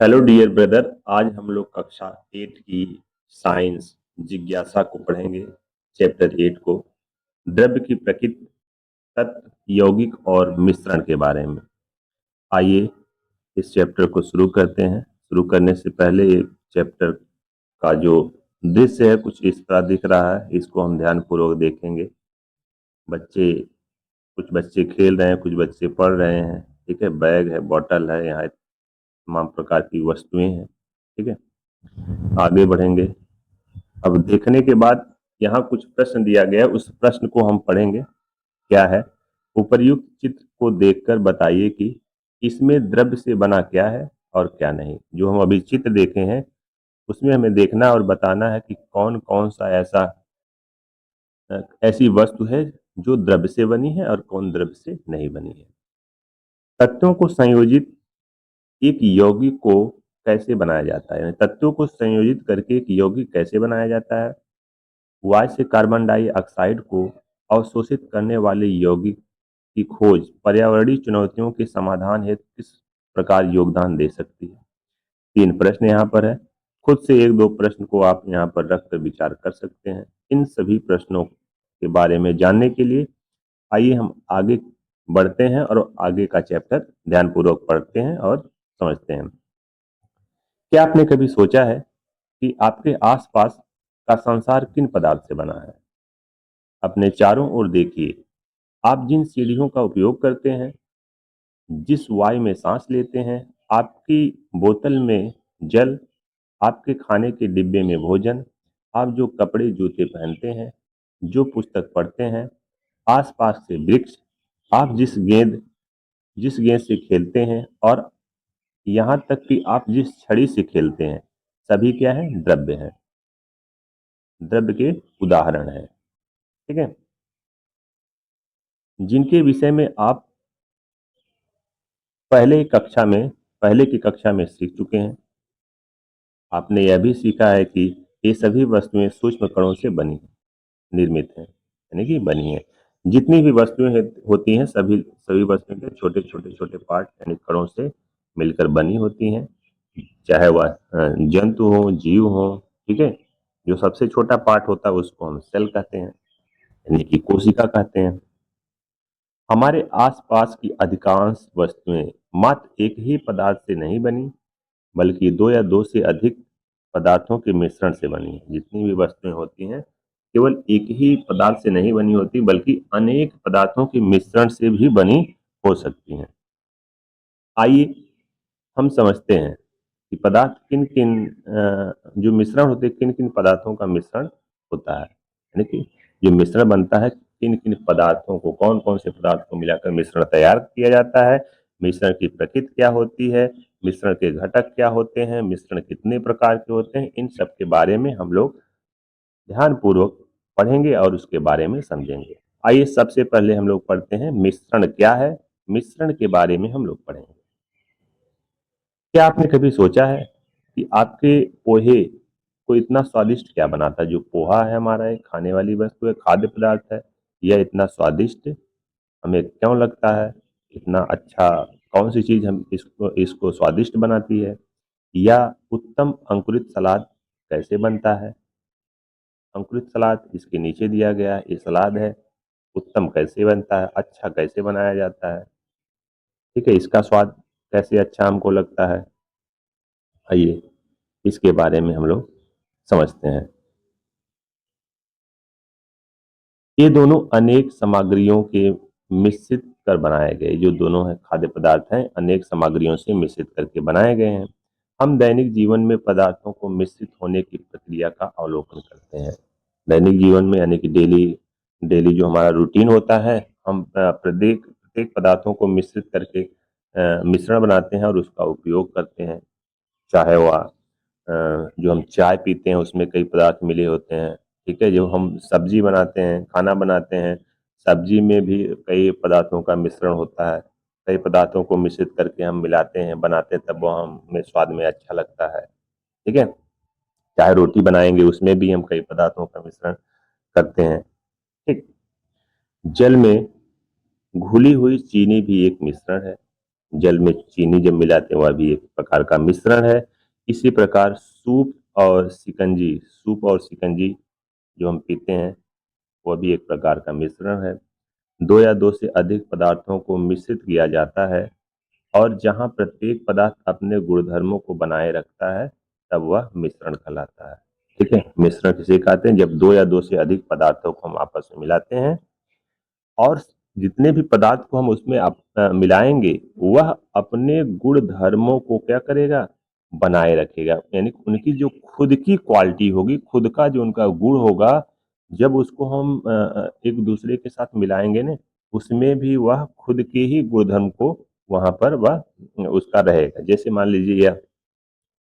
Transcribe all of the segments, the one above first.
Hello dear brother. आज हम लोग कक्षा 8 की साइंस जिज्ञासा को पढ़ेंगे। चैप्टर 8 को द्रव्य की प्रकृति, तत्व, यौगिक और मिश्रण के बारे में। आइए इस चैप्टर को शुरू करते हैं। शुरू करने से पहले ये चैप्टर का जो दृश्य है कुछ इस तरह दिख रहा है, इसको हम ध्यान पूर्वक देखेंगे। कुछ बच्चे खेल रहे हैं, कुछ बच्चे पढ़ रहे हैं। ठीक है, बैग है, बॉटल है, यहाँ तमाम प्रकार की वस्तुएं हैं। ठीक है, आगे बढ़ेंगे। अब देखने के बाद यहाँ कुछ प्रश्न दिया गया है, उस प्रश्न को हम पढ़ेंगे। क्या है? उपर्युक्त चित्र को देखकर बताइए कि इसमें द्रव्य से बना क्या है और क्या नहीं। जो हम अभी चित्र देखे हैं उसमें हमें देखना और बताना है कि कौन कौन सा ऐसी वस्तु है जो द्रव्य से बनी है और कौन द्रव्य से नहीं बनी है। तत्वों को संयोजित एक यौगिक को कैसे बनाया जाता है, यानी तत्वों को संयोजित करके एक यौगिक कैसे बनाया जाता है। वायु से कार्बन डाइऑक्साइड को अवशोषित करने वाले यौगिक की खोज पर्यावरणीय चुनौतियों के समाधान हेतु किस प्रकार योगदान दे सकती है। 3 प्रश्न यहाँ पर है। खुद से 1-2 प्रश्न को आप यहाँ पर रखकर विचार कर सकते हैं। इन सभी प्रश्नों के बारे में जानने के लिए आइए हम आगे बढ़ते हैं और आगे का चैप्टर ध्यानपूर्वक पढ़ते हैं और समझते हैं। क्या आपने कभी सोचा है कि आपके आसपास का संसार किन पदार्थ से बना है? अपने चारों ओर देखिए। आप जिन सीढ़ियों का उपयोग करते हैं, जिस वायु में सांस लेते हैं, आपकी बोतल में जल, आपके खाने के डिब्बे में भोजन, आप जो कपड़े जूते पहनते हैं, जो पुस्तक पढ़ते हैं, आसपास से वृक्ष, आप जिस गेंद से खेलते हैं और यहाँ तक कि आप जिस छड़ी से खेलते हैं, सभी क्या है? द्रव्य है, द्रव्य के उदाहरण है। ठीक है, जिनके विषय में आप पहले की कक्षा में सीख चुके हैं। आपने यह भी सीखा है कि ये सभी वस्तुएं सूक्ष्म कणों से निर्मित हैं, यानी कि बनी है। जितनी भी वस्तुएं होती हैं, सभी सभी वस्तुएं के छोटे छोटे छोटे पार्ट यानी कणों से मिलकर बनी होती हैं। चाहे वह जंतु हो, जीव हो। ठीक है, जो सबसे छोटा पार्ट होता है उसको हम सेल कहते हैं, यानी कि कोशिका कहते हैं। हमारे आसपास की अधिकांश वस्तुएं मात्र एक ही पदार्थ से नहीं बनी, बल्कि 2 या 2 से अधिक पदार्थों के मिश्रण से बनी है। जितनी भी वस्तुएं होती हैं केवल एक ही पदार्थ से नहीं बनी होती, बल्कि अनेक पदार्थों के मिश्रण से भी बनी हो सकती हैं। आइए हम समझते हैं कि पदार्थ किन किन जो मिश्रण होते हैं, किन किन पदार्थों का मिश्रण होता है, यानी कि जो मिश्रण बनता है किन किन पदार्थों को, कौन कौन से पदार्थ को मिलाकर मिश्रण तैयार किया जाता है, मिश्रण की प्रकृति क्या होती है, मिश्रण के घटक क्या होते हैं, मिश्रण कितने प्रकार के होते हैं, इन सब के बारे में हम लोग ध्यानपूर्वक पढ़ेंगे और उसके बारे में समझेंगे। आइए सबसे पहले हम लोग पढ़ते हैं मिश्रण क्या है। मिश्रण के बारे में हम लोग पढ़ेंगे। क्या आपने कभी सोचा है कि आपके पोहे को इतना स्वादिष्ट क्या बनाता है? जो पोहा है हमारा एक खाने वाली वस्तु है, खाद्य पदार्थ है, यह इतना स्वादिष्ट हमें क्यों लगता है? इतना अच्छा कौन सी चीज हम इसको इसको स्वादिष्ट बनाती है? या उत्तम अंकुरित सलाद कैसे बनता है? अंकुरित सलाद इसके नीचे दिया गया है, ये सलाद है। उत्तम कैसे बनता है, अच्छा कैसे बनाया जाता है? ठीक है, इसका स्वाद कैसे अच्छा हमको लगता है? आइए इसके बारे में हम लोग समझते हैं। ये दोनों अनेक सामग्रियों के मिश्रित कर बनाए गए, जो दोनों है खाद्य पदार्थ हैं, अनेक सामग्रियों से मिश्रित करके बनाए गए हैं। हम दैनिक जीवन में पदार्थों को मिश्रित होने की प्रक्रिया का अवलोकन करते हैं। दैनिक जीवन में यानी कि डेली डेली जो हमारा रूटीन होता है, हम प्रत्येक प्रत्येक पदार्थों को मिश्रित करके मिश्रण बनाते हैं और उसका उपयोग करते हैं। चाहे वह जो हम चाय पीते हैं उसमें कई पदार्थ मिले होते हैं। ठीक है, जो हम सब्जी बनाते हैं, खाना बनाते हैं, सब्जी में भी कई पदार्थों का मिश्रण होता है। कई पदार्थों को मिश्रित करके हम मिलाते हैं, बनाते हैं, तब वो हमें स्वाद में अच्छा लगता है। ठीक है, चाहे रोटी बनाएंगे उसमें भी हम कई पदार्थों का मिश्रण करते हैं। ठीक, जल में घुली हुई चीनी भी एक मिश्रण है। जल में चीनी जब मिलाते हैं वह भी एक प्रकार का मिश्रण है। इसी प्रकार सूप और शिकंजी जो हम पीते हैं वह भी एक प्रकार का मिश्रण है। दो या दो से अधिक पदार्थों को मिश्रित किया जाता है और जहां प्रत्येक पदार्थ अपने गुणधर्मों को बनाए रखता है तब वह मिश्रण कहलाता है। ठीक है, मिश्रण किसे कहते हैं? जब दो या दो से अधिक पदार्थों को हम आपस में मिलाते हैं और जितने भी पदार्थ को हम उसमें मिलाएंगे वह अपने गुण धर्मों को क्या करेगा? बनाए रखेगा। यानी उनकी जो खुद की क्वालिटी होगी, खुद का जो उनका गुण होगा, जब उसको हम एक दूसरे के साथ मिलाएंगे ना, उसमें भी वह खुद के ही गुण धर्म को वहां पर वह उसका रहेगा। जैसे मान लीजिए यह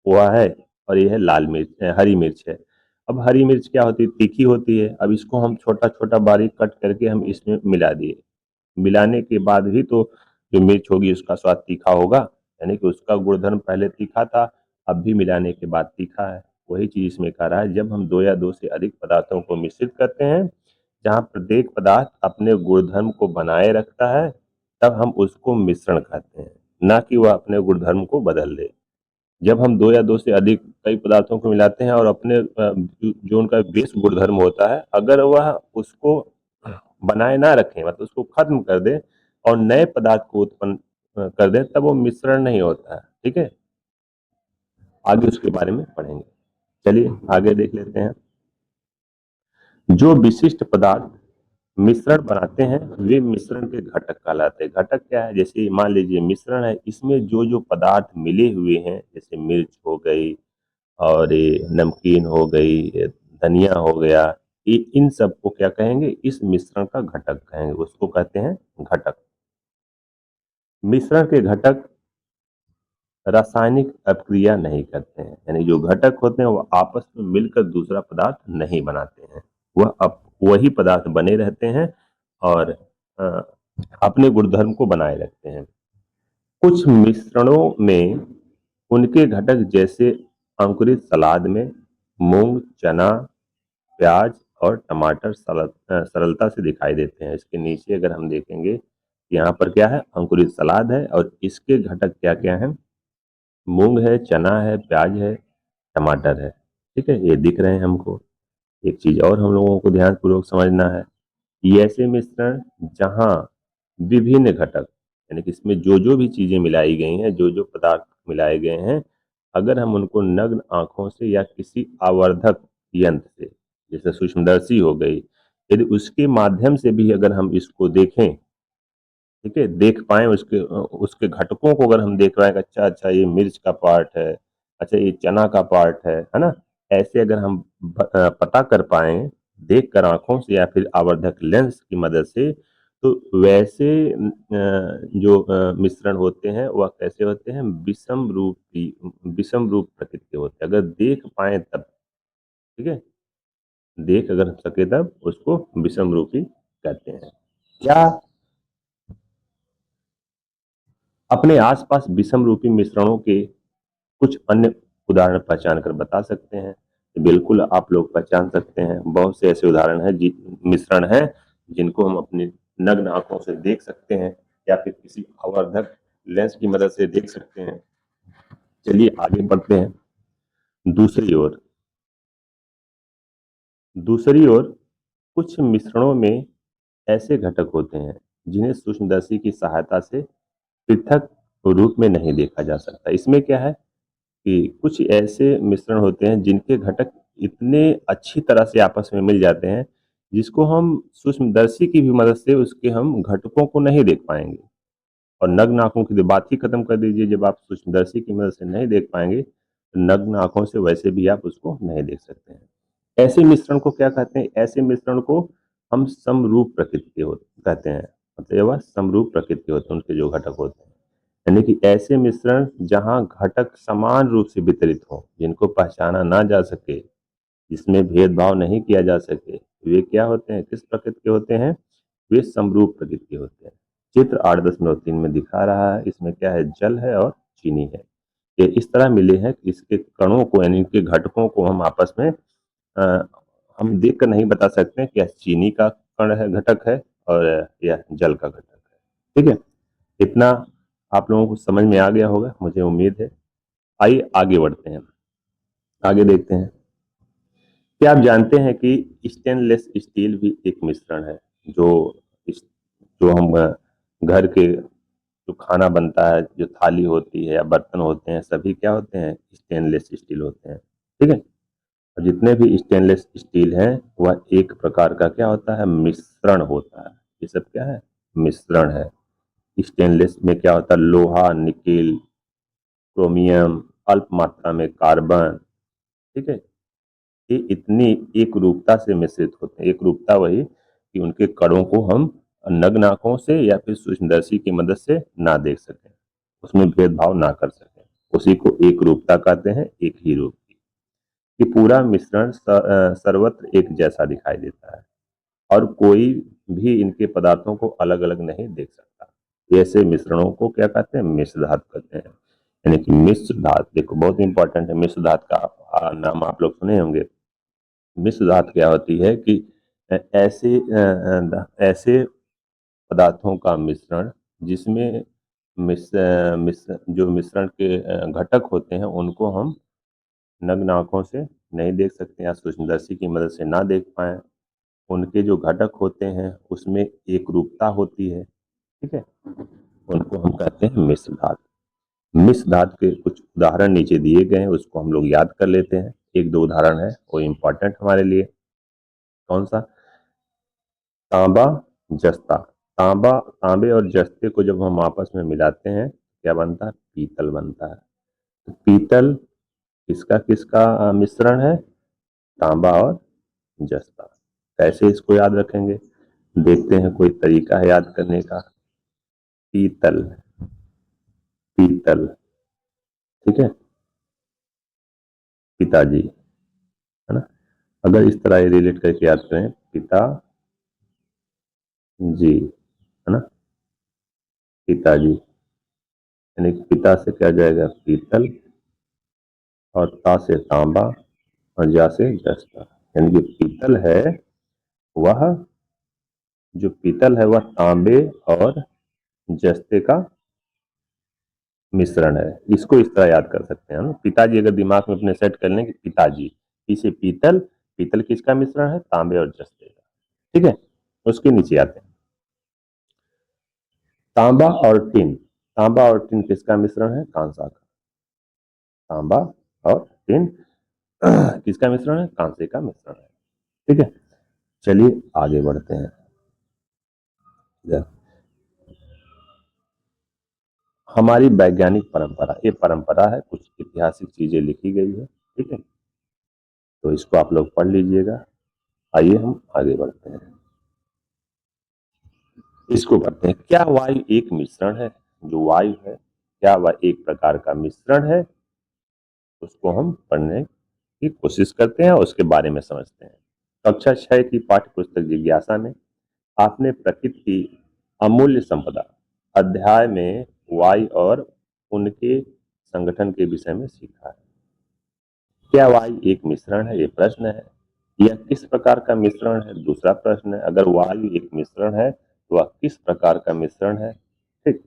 पोहा है और यह है लाल मिर्च, हरी मिर्च है। अब हरी मिर्च क्या होती है? तीखी होती है। अब इसको हम छोटा छोटा बारीक कट करके हम इसमें मिला दिए। मिलाने के बाद भी तो जो मिर्च होगी उसका स्वाद तीखा होगा, यानी कि उसका गुणधर्म पहले तीखा था, अब भी मिलाने के बाद तीखा है। वही चीज इसमें कह रहा है, जब हम दो या दो से अधिक पदार्थों को मिश्रित करते हैं जहाँ प्रत्येक पदार्थ अपने गुणधर्म को बनाए रखता है तब हम उसको मिश्रण कहते हैं, ना कि वह अपने गुणधर्म को बदल दे। जब हम दो या दो से अधिक कई पदार्थों को मिलाते हैं और अपने जो उनका बेस गुणधर्म होता है अगर वह उसको बनाए ना रखें, मतलब उसको खत्म कर दें और नए पदार्थ को उत्पन्न कर दें, तब वो मिश्रण नहीं होता है। ठीक है, आगे उसके बारे में पढ़ेंगे। चलिए आगे देख लेते हैं। जो विशिष्ट पदार्थ मिश्रण बनाते हैं वे मिश्रण के घटक कहलाते हैं। घटक क्या है? जैसे मान लीजिए मिश्रण है, इसमें जो जो पदार्थ मिले हुए हैं, जैसे मिर्च हो गई और ये नमकीन हो गई, ये धनिया हो गया, ये इन सबको क्या कहेंगे? इस मिश्रण का घटक कहेंगे, उसको कहते हैं घटक। मिश्रण के घटक रासायनिक अपक्रिया नहीं करते हैं, यानी जो घटक होते हैं वो आपस में मिलकर दूसरा पदार्थ नहीं बनाते हैं, वही पदार्थ बने रहते हैं और अ, अपने गुणधर्म को बनाए रखते हैं। कुछ मिश्रणों में उनके घटक जैसे अंकुरित सलाद में मूंग, चना, प्याज और टमाटर सरलता से दिखाई देते हैं। इसके नीचे अगर हम देखेंगे, यहाँ पर क्या है? अंकुरित सलाद है और इसके घटक क्या क्या है? मूंग है, चना है, प्याज है, टमाटर है। ठीक है, ये दिख रहे हैं हमको। एक चीज और हम लोगों को ध्यानपूर्वक समझना है, ये ऐसे मिश्रण जहां विभिन्न घटक, यानी कि इसमें जो जो भी चीजें मिलाई गई हैं, जो जो पदार्थ मिलाए गए हैं, अगर हम उनको नग्न आंखों से या किसी आवर्धक यंत्र से, जैसे सूक्ष्मदर्शी हो गई, यदि उसके माध्यम से भी अगर हम इसको देखें, ठीक है, देख पाए उसके उसके घटकों को अगर हम देख पाए, अच्छा अच्छा ये मिर्च का पार्ट है, अच्छा ये चना का पार्ट है ना, ऐसे अगर हम पता कर पाए देख कर आंखों से या फिर आवर्धक लेंस की मदद से, तो वैसे जो मिश्रण होते हैं वह कैसे होते हैं? विषम रूप प्रकृति के होते हैं, अगर देख पाए तब। ठीक है, देख अगर सके तब उसको विषम रूपी कहते हैं। क्या अपने आसपास विषम रूपी मिश्रणों के कुछ अन्य उदाहरण पहचान कर बता सकते हैं? बिल्कुल आप लोग पहचान सकते हैं। बहुत से ऐसे उदाहरण हैं, मिश्रण हैं जिनको हम अपनी नग्न आंखों से देख सकते हैं या फिर किसी आवर्धक लेंस की मदद से देख सकते हैं। चलिए आगे बढ़ते हैं। दूसरी ओर दूसरी ओर कुछ मिश्रणों में ऐसे घटक होते हैं जिन्हें सूक्ष्मदर्शी की सहायता से पृथक रूप में नहीं देखा जा सकता। इसमें क्या है कि कुछ ऐसे मिश्रण होते हैं जिनके घटक इतने अच्छी तरह से आपस में मिल जाते हैं जिसको हम सूक्ष्मदर्शी की भी मदद से उसके हम घटकों को नहीं देख पाएंगे। और नग्न आंखों की तो बात ही खत्म कर दीजिए, जब आप सूक्ष्मदर्शी की मदद से नहीं देख पाएंगे तो नग्न आंखों से वैसे भी आप उसको नहीं देख सकते हैं। ऐसे मिश्रण को क्या कहते हैं? ऐसे मिश्रण को हम समरूप प्रकृति के कहते हैं। मतलब वह समरूप प्रकृति के होते हैं, उनके जो घटक होते हैं, यानी कि ऐसे मिश्रण जहां घटक समान रूप से वितरित हो, जिनको पहचाना ना जा सके, जिसमें भेदभाव नहीं किया जा सके, वे क्या होते हैं? किस प्रकृति के होते हैं? वे समरूप प्रकृति के होते हैं। चित्र 8.3 में दिखा रहा है, इसमें क्या है? जल है और चीनी है। ये इस तरह मिले हैं कि इसके कणों को, यानी इनके घटकों को हम आपस में अ, हम देख कर नहीं बता सकते कि यह चीनी का कण है, घटक है, और यह जल का घटक है। ठीक है, इतना आप लोगों को समझ में आ गया होगा, मुझे उम्मीद है। आइए आगे बढ़ते हैं, आगे देखते हैं। क्या आप जानते हैं कि स्टेनलेस स्टील भी एक मिश्रण है? जो इस जो हम घर के जो खाना बनता है, जो थाली होती है या बर्तन होते हैं, सभी क्या होते हैं? स्टेनलेस स्टील होते हैं। ठीक है। और जितने भी स्टेनलेस स्टील हैं वह एक प्रकार का क्या होता है? मिश्रण होता है। ये सब क्या है? मिश्रण है। स्टेनलेस में क्या होता है? लोहा, निकेल, क्रोमियम, अल्प मात्रा में कार्बन। ठीक है। ये इतनी एक रूपता से मिश्रित होते हैं। एक रूपता वही कि उनके कणों को हम नग्न आंखों से या फिर सूक्ष्मदर्शी की मदद से ना देख सकें, उसमें भेदभाव ना कर सकें, उसी को एक रूपता कहते हैं, एक ही रूप की। ये पूरा मिश्रण सर्वत्र एक जैसा दिखाई देता है और कोई भी इनके पदार्थों को अलग अलग नहीं देख सकता। ऐसे मिश्रणों को क्या कहते हैं? मिश्र धातु कहते हैं। यानी कि मिश्र धातु, देखो बहुत इंपॉर्टेंट है, मिश्र धातु का नाम आप लोग सुने होंगे। मिश्र धातु क्या होती है कि ऐसे पदार्थों का मिश्रण जिसमें जो मिश्रण के घटक होते हैं उनको हम नग्न आंखों से नहीं देख सकते या सूक्ष्मदर्शी की मदद से ना देख पाए। उनके जो घटक होते हैं उसमें एक रूपता होती है। ठीक है। उनको हम कहते हैं मिश्र धातु। मिश्र धातु के कुछ उदाहरण नीचे दिए गए हैं, उसको हम लोग याद कर लेते हैं। एक दो उदाहरण है वो इम्पोर्टेंट हमारे लिए। कौन सा? तांबा, जस्ता। तांबे और जस्ते को जब हम आपस में मिलाते हैं क्या बनता है? पीतल बनता है। तो पीतल किसका किसका मिश्रण है? तांबा और जस्ता। कैसे इसको याद रखेंगे? देखते हैं, कोई तरीका है याद करने का। पीतल, पीतल। ठीक है। पिताजी, है ना? अगर इस तरह रिलेट करके याद करें, पिता जी, है ना? पिताजी, यानी कि पिता से क्या जाएगा? पीतल, और ता से तांबा, और जा से जस्ता। यानी कि पीतल है वह, जो पीतल है वह तांबे और जस्ते का मिश्रण है। इसको इस तरह याद कर सकते हैं हम। पिताजी अगर दिमाग में अपने सेट कर लें कि पिताजी, इसे पीतल, पीतल किसका मिश्रण है? तांबे और जस्ते का। ठीक है। उसके नीचे आते हैं, तांबा और टिन। तांबा और टिन किसका मिश्रण है? कांसा का। तांबा और टिन किसका मिश्रण है? कांसे का मिश्रण है। ठीक है। चलिए आगे बढ़ते हैं। हमारी वैज्ञानिक परंपरा, ये परंपरा है, कुछ ऐतिहासिक चीजें लिखी गई है। ठीक है। तो इसको आप लोग पढ़ लीजिएगा। आइए हम आगे बढ़ते हैं। इसको करते हैं, क्या वायु एक मिश्रण है? जो वायु है क्या वह एक प्रकार का मिश्रण है? उसको हम पढ़ने की कोशिश करते हैं और उसके बारे में समझते हैं। कक्षा 6 की पाठ्य पुस्तक जिज्ञासा में आपने प्रकृति की अमूल्य संपदा अध्याय में वायु और उनके संगठन के विषय में सीखा है। क्या वायु एक मिश्रण है? ये प्रश्न है। यह किस प्रकार का मिश्रण है? दूसरा प्रश्न है। अगर वायु एक मिश्रण है तो वह किस प्रकार का मिश्रण है? ठीक।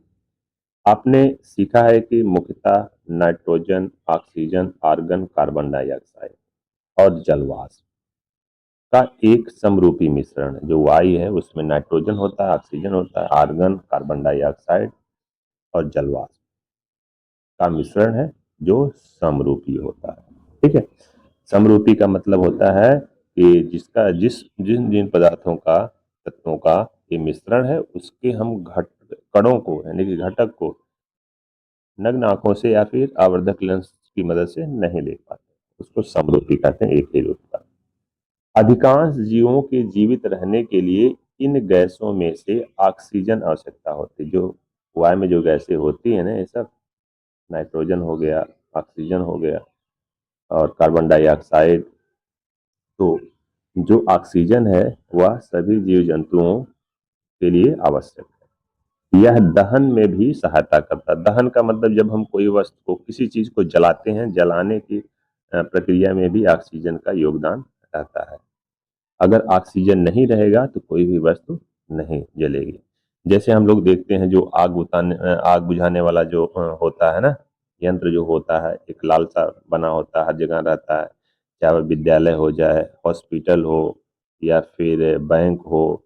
आपने सीखा है कि मुख्यतः nitrogen, oxygen, argon, carbon dioxide और जलवाष्प का एक समरूपी मिश्रण है। जो वायु है उसमें नाइट्रोजन होता है, ऑक्सीजन होता है, आर्गन, कार्बन डाइऑक्साइड और जलवाष्प का मिश्रण है जो समरूपी होता है। ठीक है। समरूपी का मतलब होता है कि जिसका जिन जिन पदार्थों का, तत्वों का ये मिश्रण है उसके हम कणों को यानी कि घटक को नग्न आंखों से या फिर आवर्धक लेंस की मदद से नहीं देख पाते, उसको समरूपी कहते हैं, एक ही रूप का। अधिकांश जीवों के जीवित रहने के लिए इन गैसों में से ऑक्सीजन आवश्यकता होती है। जो वायु में जो गैसें होती है ना, ये सब नाइट्रोजन हो गया, ऑक्सीजन हो गया और कार्बन डाइऑक्साइड। तो जो ऑक्सीजन है वह सभी जीव जंतुओं के लिए आवश्यक है। यह दहन में भी सहायता करता है। दहन का मतलब जब हम कोई वस्तु को, किसी चीज को जलाते हैं, जलाने की प्रक्रिया में भी ऑक्सीजन का योगदान रहता है। अगर ऑक्सीजन नहीं रहेगा तो कोई भी वस्तु नहीं जलेगी। जैसे हम लोग देखते हैं जो आग बुझाने वाला जो होता है ना, यंत्र जो होता है, एक लाल सा बना होता है, हर जगह रहता है, चाहे वह विद्यालय हो जाए, हॉस्पिटल हो, या फिर बैंक हो,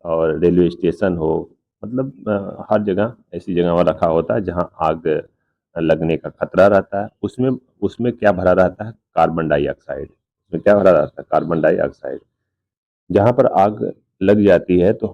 और रेलवे स्टेशन हो, मतलब हर जगह ऐसी जगह पर रखा होता है जहाँ आग लगने का खतरा रहता है। उसमें उसमें क्या भरा रहता है? Carbon dioxide. उसमें क्या भरा रहता है? Carbon dioxide. जहाँ पर आग लग जाती है तो